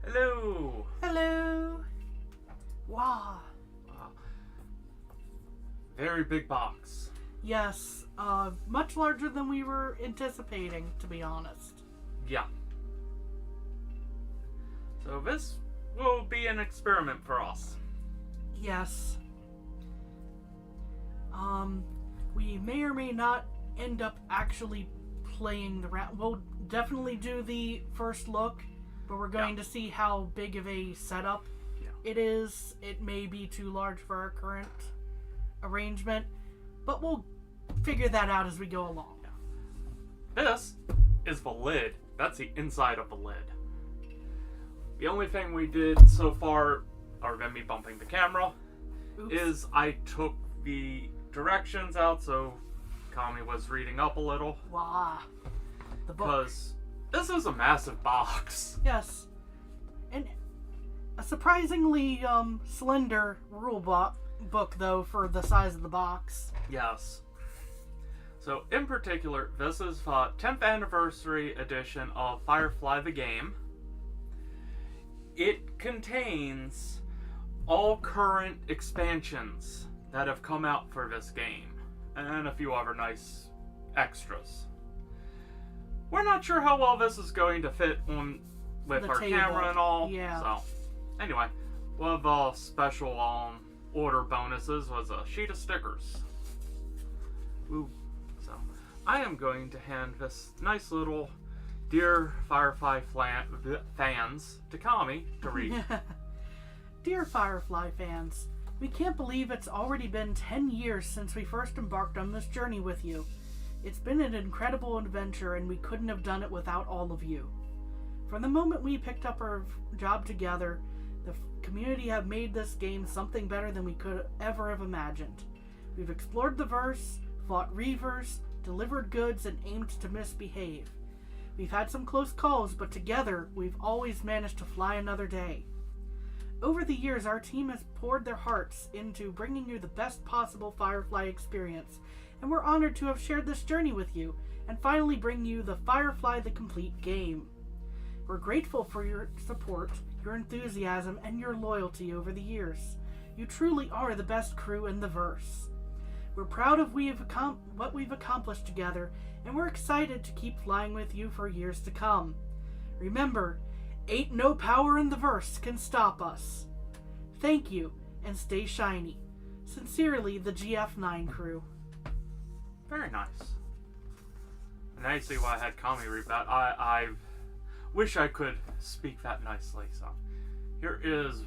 Hello. Hello. Wow. Wow. Very big box. Yes, much larger than we were anticipating, to be honest. Yeah. So this will be an experiment for us. Yes. We may or may not end up actually playing the round. We'll definitely do the first look, but we're going to see how big of a setup it is. It may be too large for our current arrangement, but we'll figure that out as we go along. This is the lid. That's the inside of the lid. The only thing we did so far, other than me bumping the camera, is I took the directions out so Kami was reading up a little. Wow. The book. Because this is a massive box. Yes. And a surprisingly slender rule book, though, for the size of the box. Yes. So, in particular, this is the 10th anniversary edition of Firefly the Game. It contains all current expansions that have come out for this game, and a few other nice extras. We're not sure how well this is going to fit on with The our table. camera and all. Yeah. So, anyway, one of the special order bonuses was a sheet of stickers. Ooh. So, I am going to hand this nice little Dear Firefly fans to Kami to read. Dear Firefly fans, we can't believe it's already been 10 years since we first embarked on this journey with you. It's been an incredible adventure, and we couldn't have done it without all of you. From the moment we picked up our job together, the community have made this game something better than we could ever have imagined. We've explored the verse, fought reavers, delivered goods, and aimed to misbehave. We've had some close calls, but together we've always managed to fly another day. Over the years, our team has poured their hearts into bringing you the best possible Firefly experience, and we're honored to have shared this journey with you, and finally bring you the Firefly the Complete Game. We're grateful for your support, your enthusiasm, and your loyalty over the years. You truly are the best crew in the verse. We're proud of what we've accomplished together, and we're excited to keep flying with you for years to come. Remember, ain't no power in the verse can stop us. Thank you, and stay shiny. Sincerely, the GF9 crew. Very nice. And I see why I had Kami read that. I wish I could speak that nicely. So, here is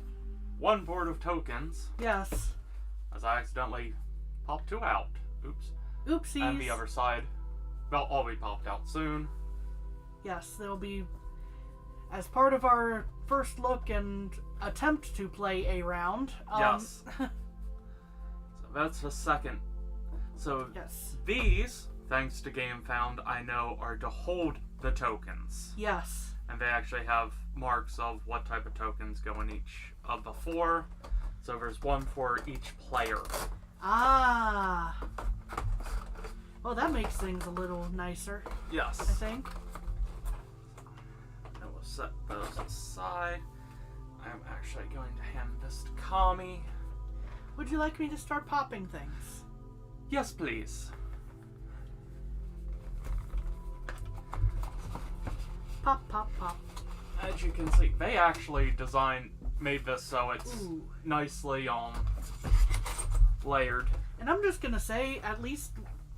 one board of tokens. Yes. As I accidentally popped two out. Oops. Oopsies. And the other side, well, all be popped out soon. Yes, they'll be as part of our first look and attempt to play a round. Yes. So that's the second. So yes. These, thanks to GameFound, I know are to hold the tokens. Yes. And they actually have marks of what type of tokens go in each of the four. So there's one for each player. Ah. Well, that makes things a little nicer. Yes. I think. I will set those aside. I'm actually going to hand this to Kami. Would you like me to start popping things? Yes, please. Pop, pop, pop. As you can see, they actually made this so it's nicely layered. And I'm just gonna say, at least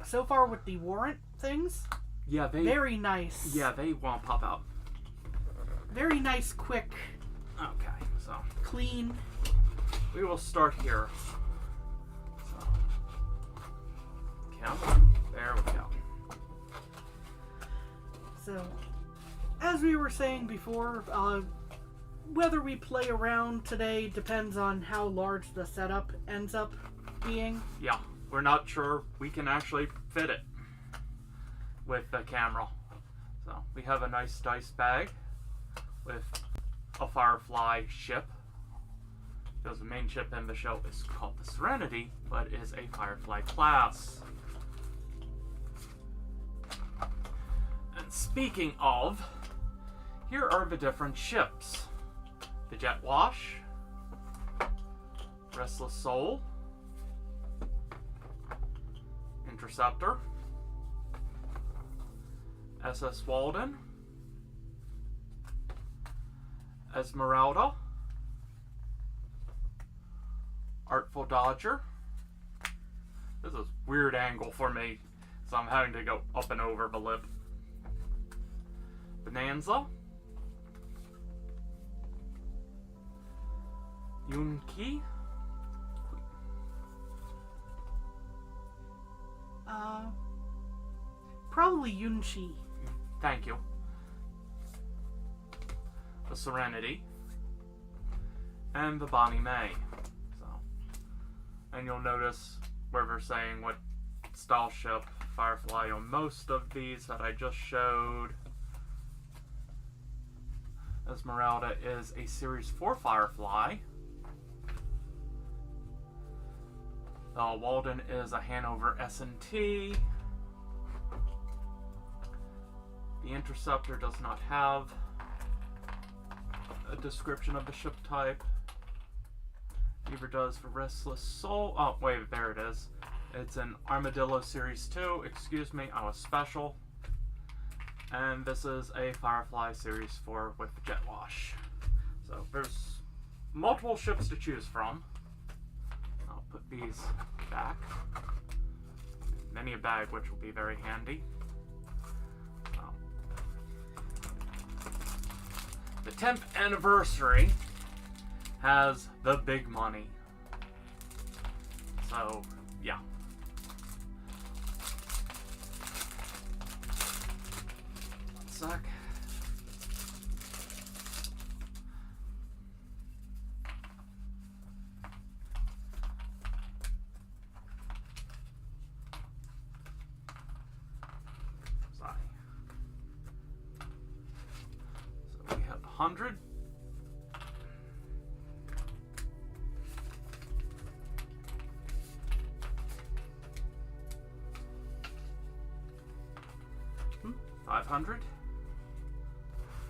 so far with the warrant things, very nice. Yeah, they won't pop out. Very nice, quick. Okay, so clean. We will start here. So, there we go. So, as we were saying before, whether we play around today depends on how large the setup ends up being. Yeah, we're not sure we can actually fit it with the camera. So, we have a nice dice bag with a Firefly ship. Because the main ship in the show is called the Serenity, but is a Firefly class. And speaking of, here are the different ships. the Jet Wash, Restless Soul, Interceptor, SS Walden, Esmeralda, Artful Dodger. This is a weird angle for me, so I'm having to go up and over the lip. Bonanza, Yunki, probably Yunchi. thank you. The Serenity, and the Bonnie May. So, and you'll notice where they're saying what style ship Firefly on most of these that I just showed. Esmeralda is a Series 4 Firefly. Walden is a Hanover S&T. The Interceptor does not have a description of the ship type. Neither does the Restless Soul. Oh, wait, there it is. It's an Armadillo Series 2. Excuse me, I was special. And this is a Firefly Series 4 with the Jet Wash. So there's multiple ships to choose from. I'll put these back. Many a bag, which will be very handy. The 10th anniversary has the big money. So, yeah. One sec. Sorry. So we have 100. $500.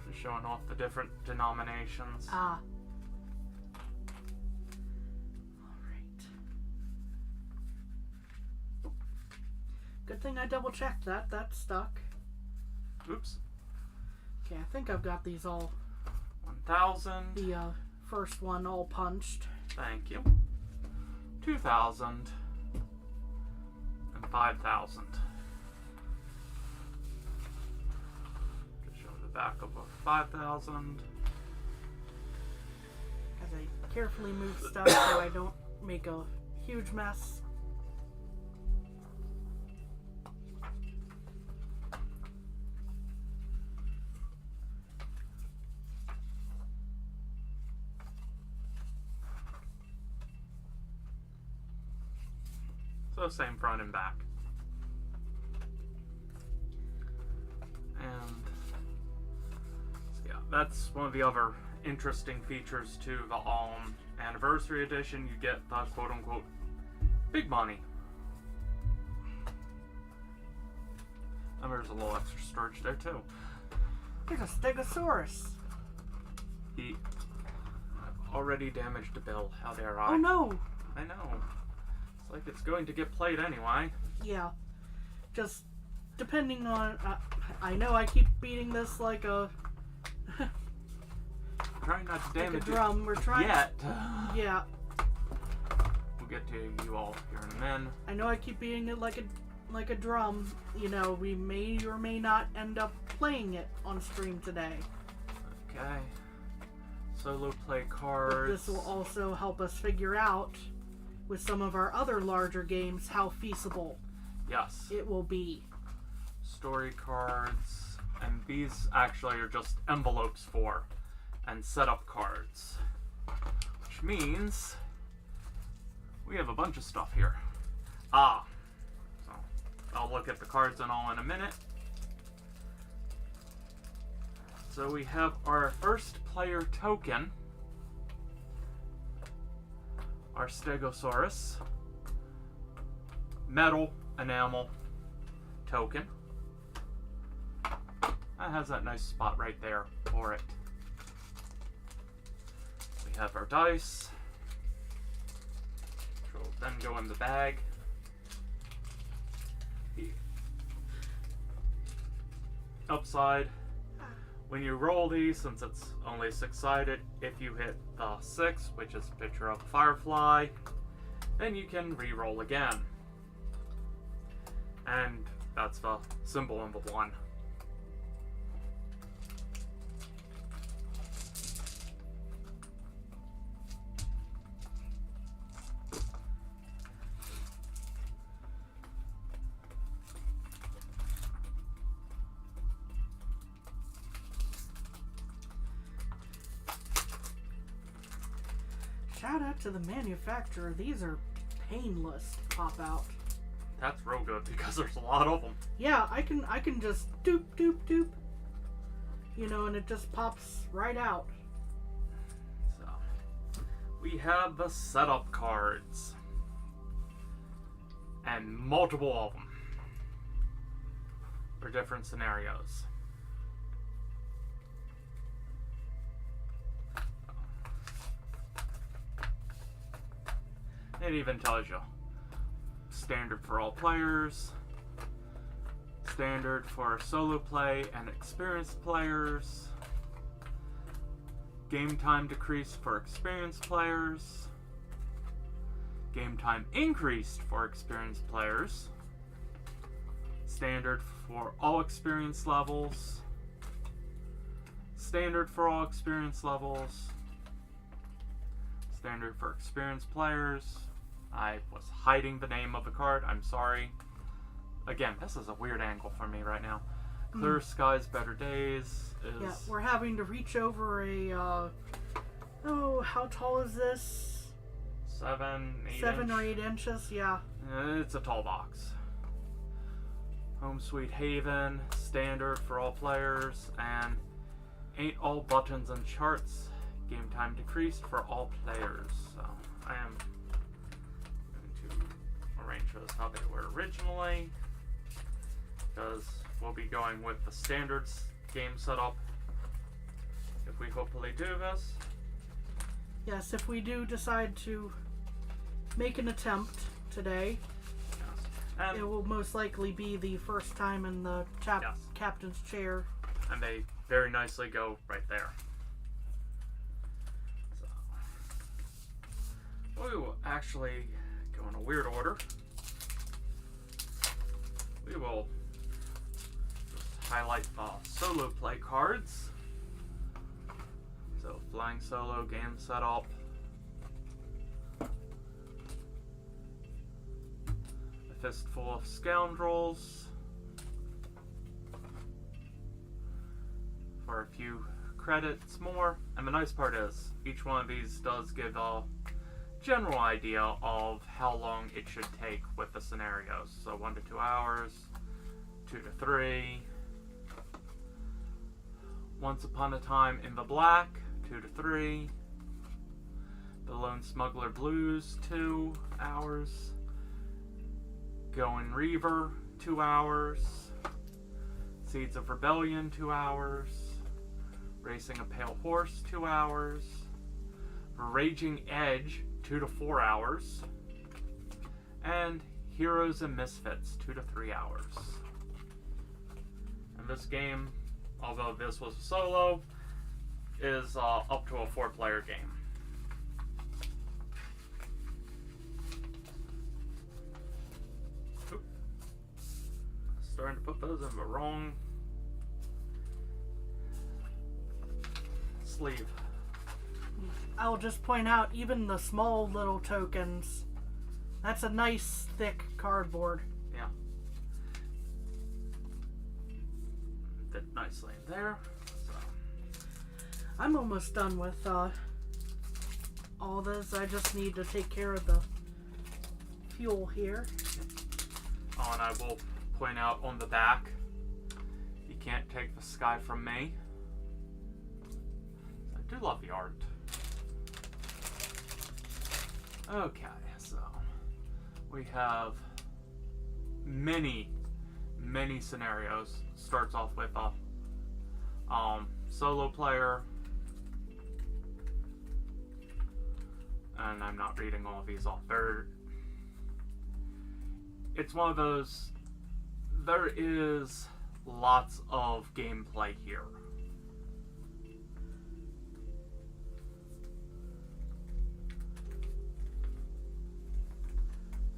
Just showing off the different denominations. Ah. Alright. Good thing I double checked that. That stuck. Oops. Okay, I think I've got these all. 1,000. The first one all punched. Thank you. 2,000. And 5,000. Just show the back of a 5,000. As I carefully move stuff so I don't make a huge mess. So same front and back. And so yeah, that's one of the other interesting features to the anniversary edition. You get the quote unquote big money. And there's a little extra storage there too. There's a Stegosaurus. I've already damaged the bill. How dare I? Oh no! I know. It's like it's going to get played anyway. Yeah. Just depending on... I know I keep beating this like a... Trying not to damage like a drum. We're trying... yet. Yeah. We'll get to you all here in a minute. I know I keep beating it like a drum. You know, we may or may not end up playing it on stream today. Okay. Solo play cards. But this will also help us figure out, with some of our other larger games, how feasible yes. it will be. Story cards. And these actually are just envelopes for and setup cards. Which means we have a bunch of stuff here. So I'll look at the cards and all in a minute. So we have our first player token, our Stegosaurus, metal enamel token. That has that nice spot right there for it. have our dice, which will then go in the bag. The upside, when you roll these, since it's only 6-sided, if you hit the 6, which is a picture of a firefly, then you can re-roll again. And that's the symbol in the 1. Shout out to the manufacturer. These are painless to pop out. That's real good because there's a lot of them. Yeah, I can just doop doop doop. You know, and it just pops right out. So we have the setup cards. And multiple of them. For different scenarios. It even tells you standard for all players, standard for solo play and experienced players, game time decreased for experienced players, game time increased for experienced players, standard for all experience levels, standard for all experience levels, standard for experienced players. I was hiding the name of the card. I'm sorry. Again, this is a weird angle for me right now. Clear Skies, Better Days is... Yeah, we're having to reach over a, how tall is this? 7, 8 7 or 8 inches, yeah. It's a tall box. Home Sweet Haven, standard for all players, and Ain't All Buttons and Charts, game time decreased for all players. So, I am going to arrange those how they were originally, because we'll be going with the standards game setup if we hopefully do this. Yes, if we do decide to make an attempt today, yes. it will most likely be the first time in the Yes. captain's chair. And they very nicely go right there. So, we will actually go in a weird order. We will just highlight the solo play cards. So, Flying Solo, Game Setup. A Fistful of Scoundrels. For a few credits more. And the nice part is, each one of these does give a general idea of how long it should take with the scenarios. So 1 to 2 hours, 2 to 3. Once Upon a Time in the Black, 2 to 3. The Lone Smuggler Blues, 2 hours. Going Reaver, 2 hours. Seeds of Rebellion, 2 hours. Racing a Pale Horse, 2 hours. Raging Edge, 2 to 4 hours. And Heroes and Misfits, 2 to 3 hours. And this game, although this was a solo, is up to a 4-player game. Oop. Starting to put those in the wrong sleeve. I'll just point out, even the small little tokens, that's a nice thick cardboard. Yeah. Fit nicely in there. So. I'm almost done with all this. I just need to take care of the fuel here. Oh, and I will point out on the back, you can't take the sky from me. I do love the art. Okay, so we have many scenarios. Starts off with a solo player, and I'm not reading all of these off. It's one of those, there is lots of gameplay here.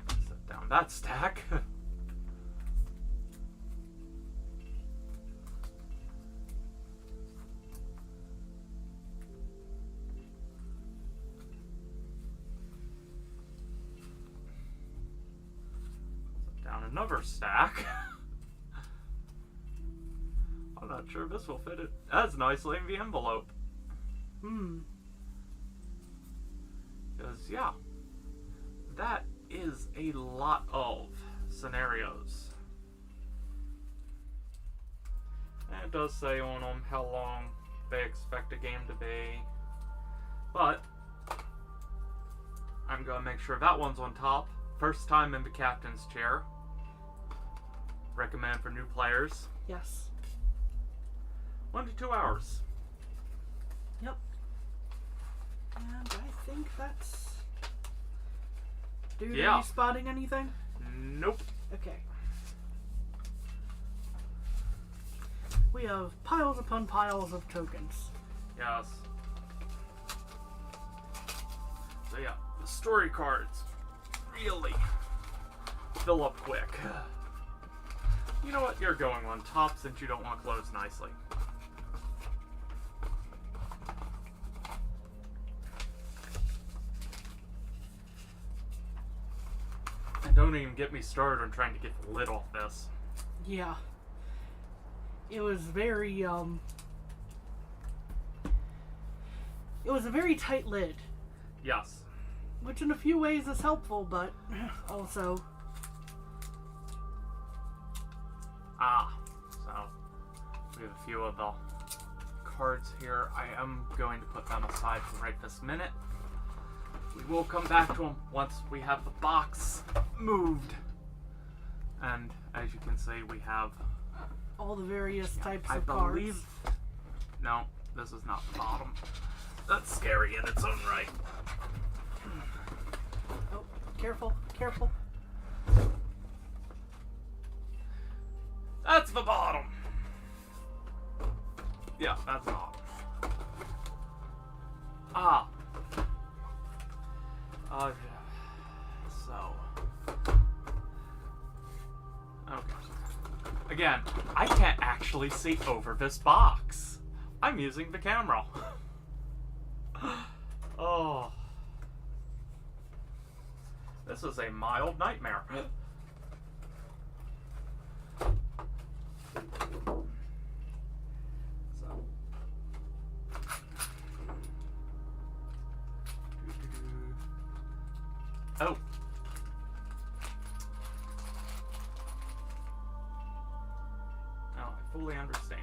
Set down that stack. Another stack. I'm not sure this will fit it as nicely in the envelope. Because, yeah, that is a lot of scenarios. And it does say on them how long they expect a game to be. But I'm going to make sure that one's on top. First time in the captain's chair. Recommend for new players. Yes. 1 to 2 hours. Yep. And I think that's... Dude, Yeah. Are you spotting anything? Nope. Okay. We have piles upon piles of tokens. Yes. So yeah, the story cards really fill up quick. You know what? You're going on top since you don't want to close nicely. And don't even get me started on trying to get the lid off this. Yeah. It was very, it was a very tight lid. Yes. Which in a few ways is helpful, but also... So we have a few of the cards here. I am going to put them aside for right this minute. We will come back to them once we have the box moved. And as you can see, we have all the various types I of believe, cards. No, this is not the bottom. That's scary in its own right. Oh, careful, careful. That's the bottom. Yeah, that's the bottom. So. Okay. Again, I can't actually see over this box. I'm using the camera. Oh. This is a mild nightmare. So. Oh. Now, I fully understand.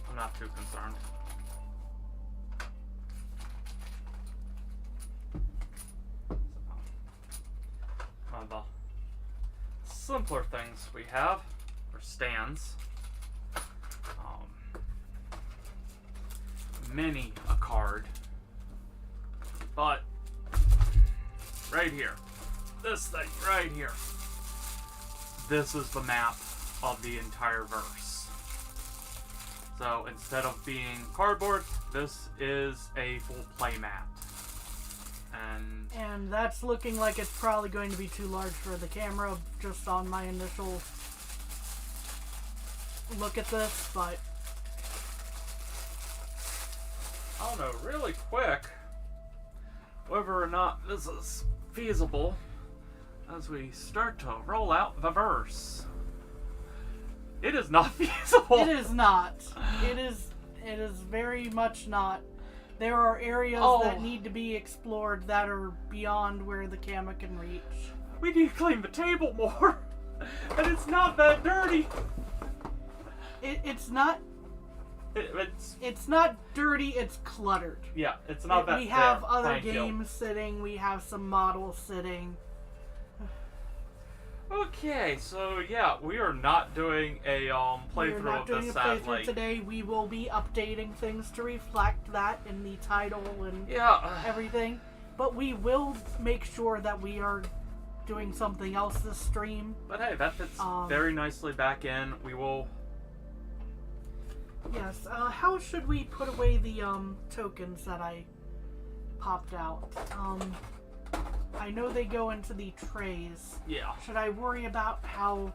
I'm not too concerned. One of the simpler things we have are stands. Many a card. But right here, this thing right here, this is the map of the entire verse. So instead of being cardboard, this is a full play mat. And that's looking like it's probably going to be too large for the camera, just on my initial look at this, but I don't know, really quick, whether or not this is feasible as we start to roll out the verse. It is not feasible. it is not. It is very much not. There are areas that need to be explored that are beyond where the camera can reach. We need to clean the table more. And it's not that dirty. It's not dirty, it's cluttered. Yeah, it's not that. We have there. other Thank games sitting, we have some models sitting. Okay, so yeah, we are not doing a We're playthrough not of doing this, a playthrough sadly. today. We will be updating things to reflect that in the title and Yeah. everything. But we will make sure that we are doing something else this stream. But hey, that fits very nicely back in. We will. Yes. How should we put away the tokens that I popped out? I know they go into the trays. Yeah. Should I worry about how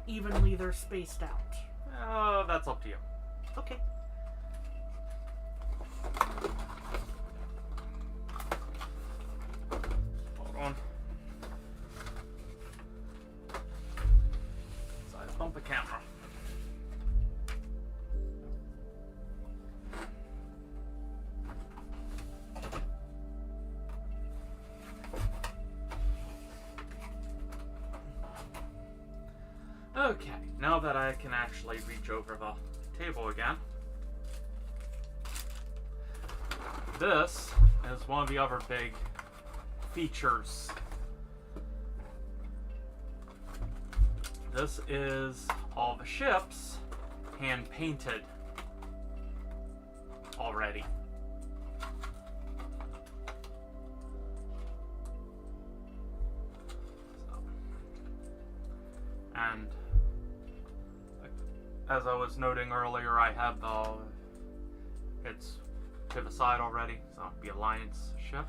evenly they're spaced out? That's up to you. Okay. Hold on. So I bump the camera. Okay, now that I can actually reach over the table again, this is one of the other big features. This is all the ships hand painted already. And as I was noting earlier, I have it's to the side already, so the Alliance ship.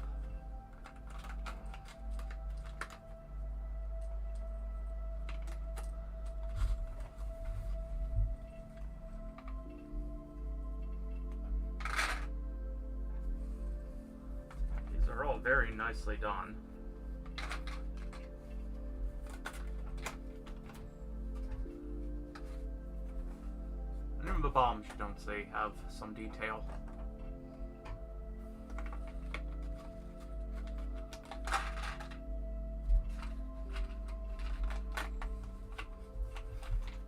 These are all very nicely done. And even the bombs you don't see have some detail.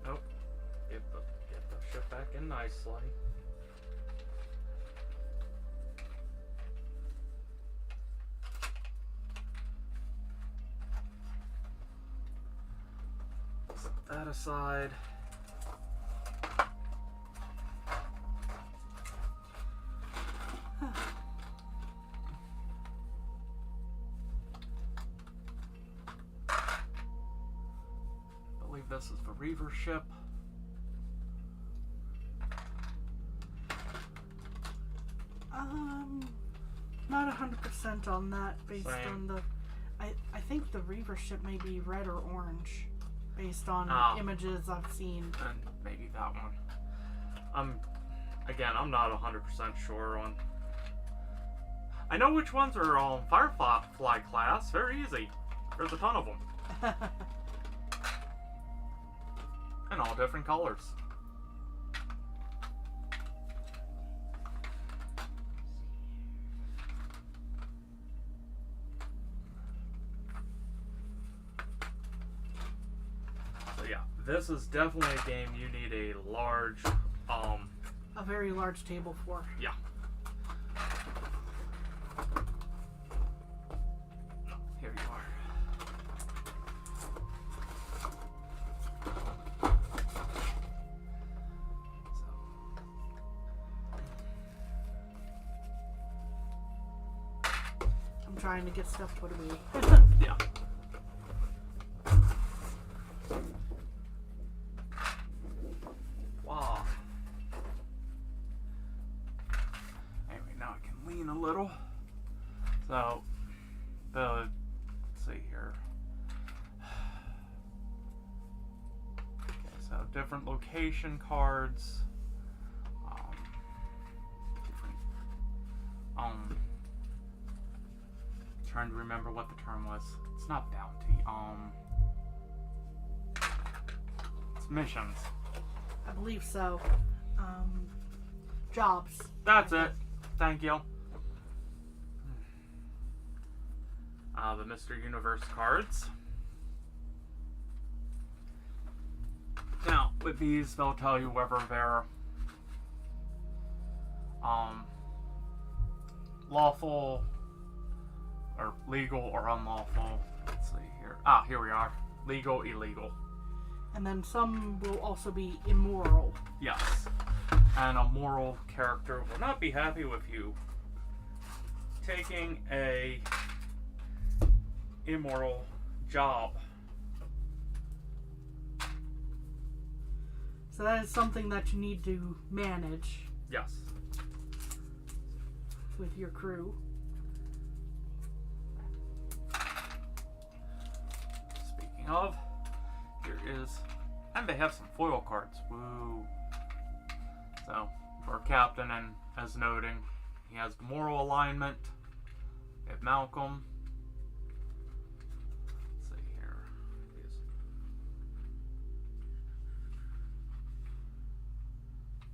Oh, get the ship back in nicely. Set that aside. This is the Reaver ship. Not 100% on that based Same. on the... I think the Reaver ship may be red or orange based on images I've seen. And maybe that one. Again, I'm not 100% sure on... I know which ones are on Firefly class. Very easy. There's a ton of them. And all different colors. So yeah, this is definitely a game you need a large, a very large table for. Yeah. Here you are. Trying to get stuff put away. Yeah. Wow. Anyway, now I can lean a little. So, let's see here. Okay, so different location cards. Different, trying to remember what the term was. It's not bounty. It's missions. I believe so. Jobs. That's it. Thank you. The Mr. Universe cards. Now, with these, they'll tell you whether they're lawful or legal or unlawful. Let's see here. Here we are. Legal, illegal. And then some will also be immoral. Yes. And a moral character will not be happy with you taking a immoral job. So that is something that you need to manage Yes. with your crew. Speaking of, here is, and they have some foil cards. Woo. So, for Captain, and as noting, he has the moral alignment. We have Malcolm. Let's see here.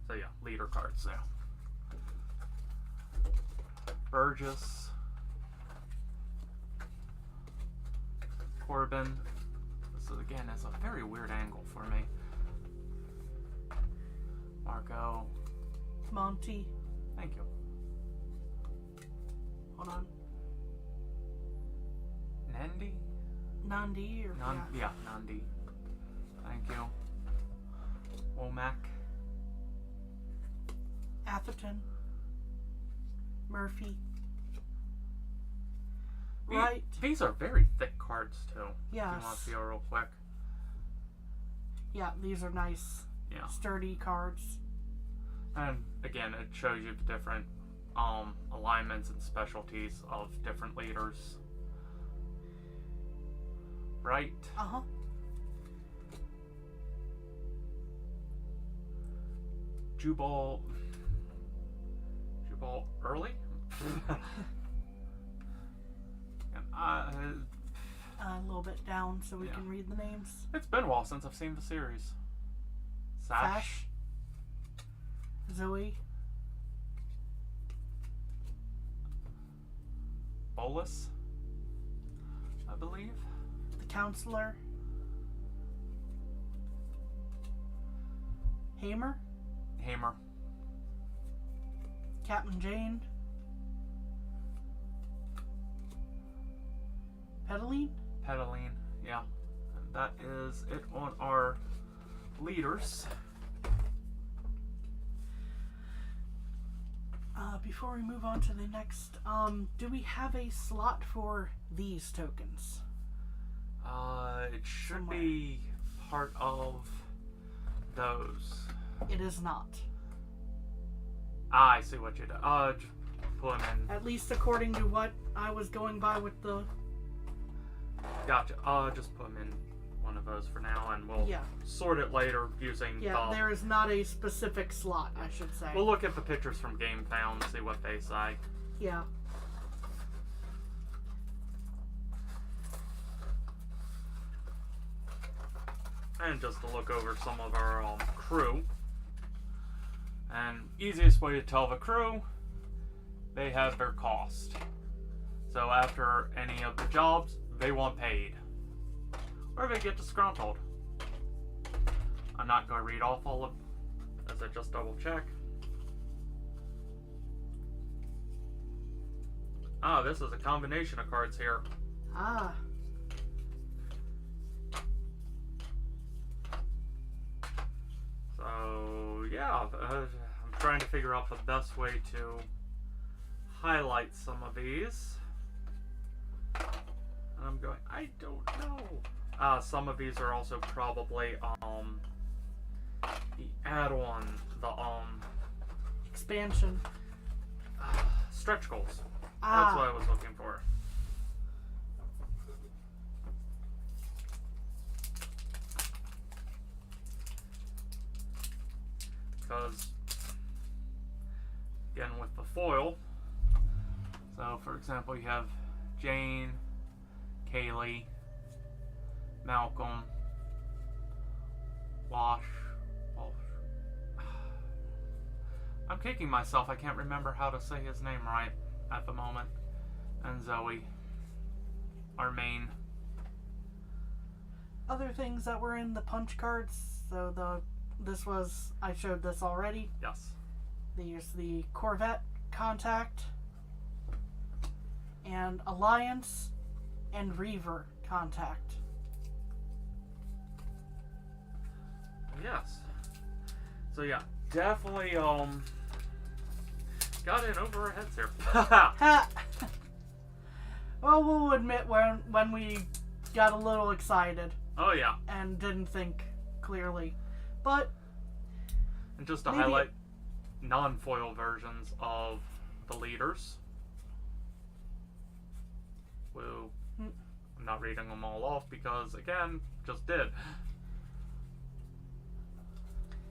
So yeah, leader cards there. Burgess. Corbin. This again is a very weird angle for me. Marco. Monty. Thank you. Hold on. Nandi? Nandi or Yeah, Nandi. Thank you. Womack. Atherton. Murphy. Right. These are very thick cards too. Yes. If you want to feel real quick. Yeah, these are nice, Yeah. sturdy cards. And again, it shows you the different alignments and specialties of different leaders. Right? Uh-huh. Jubal early? And A little bit down so we Yeah. can read the names. it's been a while since I've seen the series. Sash. Zoe. Bolus, I believe. The counselor. Hamer. Hamer. Captain Jane. Pedaline. Pedaline, yeah. And that is it on our leaders. Before we move on to the next, do we have a slot for these tokens? It should Somewhere. be part of those. It is not. I see what you did. Just put them in. At least according to what I was going by with the... Gotcha. Just put them in one of those for now, and we'll Yeah. sort it later using Yeah, there is not a specific slot, I should say. We'll look at the pictures from GameFound and see what they say. Yeah. And just to look over some of our crew. And easiest way to tell the crew, they have their cost. So after any of the jobs, they want paid. Or they get disgruntled. I'm not going to read off all of, as I just double check. Ah, this is a combination of cards here. Ah. So, yeah, I'm trying to figure out the best way to highlight some of these. And I'm going, I don't know. Some of these are also probably the add-on, the Expansion. stretch goals. Ah. That's what I was looking for. Because, again, with the foil, so for example, you have Jane, Kaylee, Malcolm, Wash. I'm kicking myself. I can't remember how to say his name right at the moment. And Zoe, our main. Other things that were in the punch cards. So I showed this already. Yes. There's the Corvette Contact and Alliance and Reaver Contact. Yes. So yeah, definitely got in over our heads here. Ha! Well, we'll admit when we got a little excited Oh yeah. and didn't think clearly. But And just to maybe- highlight non-foil versions of the leaders. Woo. I'm not reading them all off because, again, just did.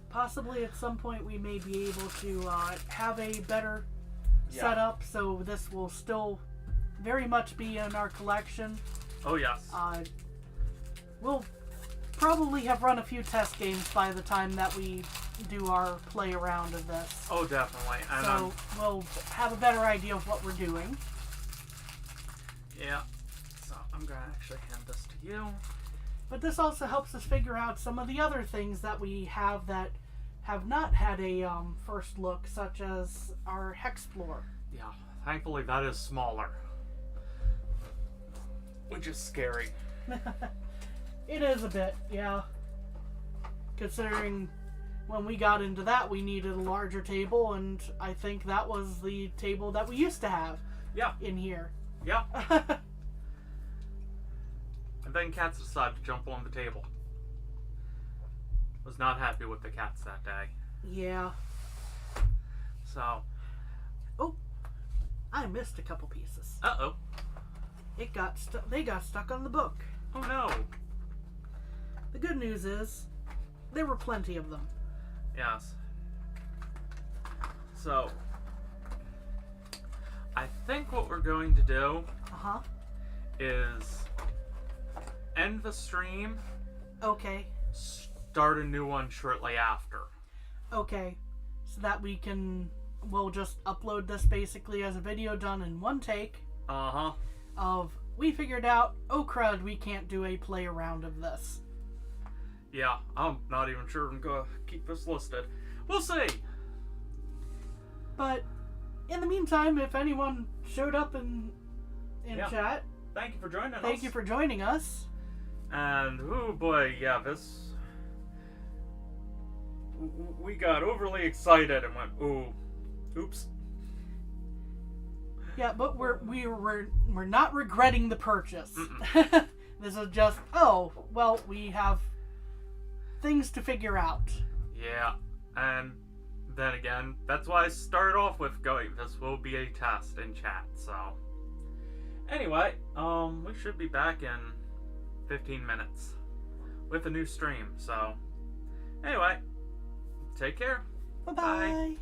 possibly at some point we may be able to have a better Yeah. setup, so this will still very much be in our collection. Oh yes. We'll probably have run a few test games by the time that we do our play around of this. Oh, definitely. And So we'll have a better idea of what we're doing. yeah. So I'm gonna actually hand this to you. But this also helps us figure out some of the other things that we have that have not had a first look, such as our Hexplore. Yeah. Thankfully, that is smaller, which is scary. It is a bit, yeah. Considering when we got into that, we needed a larger table, and I think that was the table that we used to have Yeah. in here. Yeah. And then cats decided to jump on the table. Was not happy with the cats that day. Yeah. So, Oh, I missed a couple pieces. uh-oh. They got stuck on the book. Oh no. The good news is, there were plenty of them. Yes. So, I think what we're going to do Uh-huh. is end the stream, Okay. start a new one shortly after. Okay. So that we'll just upload this basically as a video done in one take Uh-huh. of, we figured out, oh crud, we can't do a play around of this. Yeah, I'm not even sure I'm gonna keep this listed. We'll see. But in the meantime, if anyone showed up in Yeah. chat, Thank you for joining us. thank you for joining us. And, oh boy, yeah, we got overly excited and went, ooh, oops. Yeah, but we're not regretting the purchase. This is just, oh, well, we have things to figure out. Yeah, and then again, that's why I started off with going, this will be a test in chat, so. Anyway, we should be back in 15 minutes with a new stream, so. Anyway, take care. Bye-bye. Bye.